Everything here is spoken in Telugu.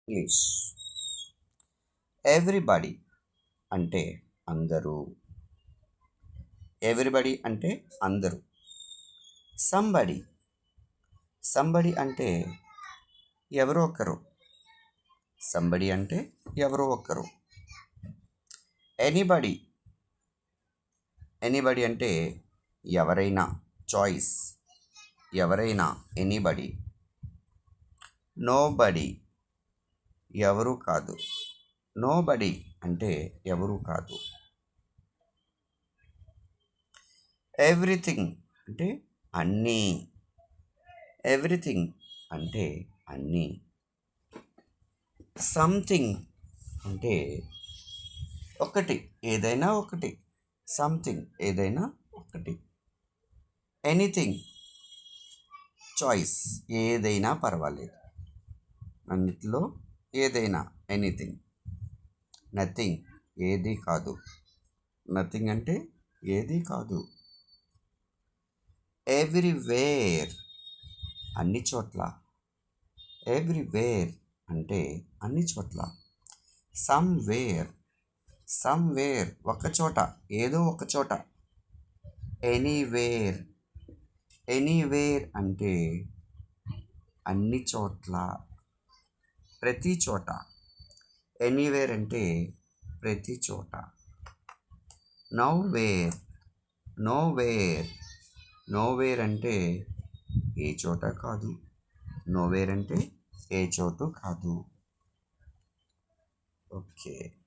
ఇంగ్లీష్. ఎవ్రీబడి అంటే అందరూ. ఎవ్రీబడి అంటే అందరూ. సంబడి. సంబడి అంటే ఎవరో ఒకరు. సంబడి అంటే ఎవరో ఒకరు. ఎనీబడి. ఎనీబడి అంటే ఎవరైనా. చాయిస్. ఎవరైనా. ఎనీబడి. నోబడి. ఎవరు కాదు. నోబడి అంటే ఎవరు కాదు. ఎవ్రీథింగ్ అంటే అన్నీ. ఎవ్రీథింగ్ అంటే అన్నీ. సంథింగ్ అంటే ఒకటి, ఏదైనా ఒకటి. సంథింగ్ ఏదైనా ఒకటి. ఎనీథింగ్ చాయిస్, ఏదైనా పర్వాలేదు. అన్నిటిలో ఏదైనా. ఎనీథింగ్. నథింగ్ ఏది కాదు. నథింగ్ అంటే ఏది కాదు. ఎవ్రీవేర్ అన్ని చోట్ల. ఎవ్రీవేర్ అంటే అన్ని చోట్ల. సమ్వేర్. సమ్వేర్ ఒక చోట, ఏదో ఒక చోట. ఎనీవేర్. ఎనీవేర్ అంటే అన్ని చోట్ల, ప్రతి చోట. ఎనీవేర్ అంటే ప్రతి చోట. నోవేర్. నోవేర్. నోవేర్ అంటే ఏ చోట కాదు. నోవేర్ అంటే ఏ చోటు కాదు. ఓకే.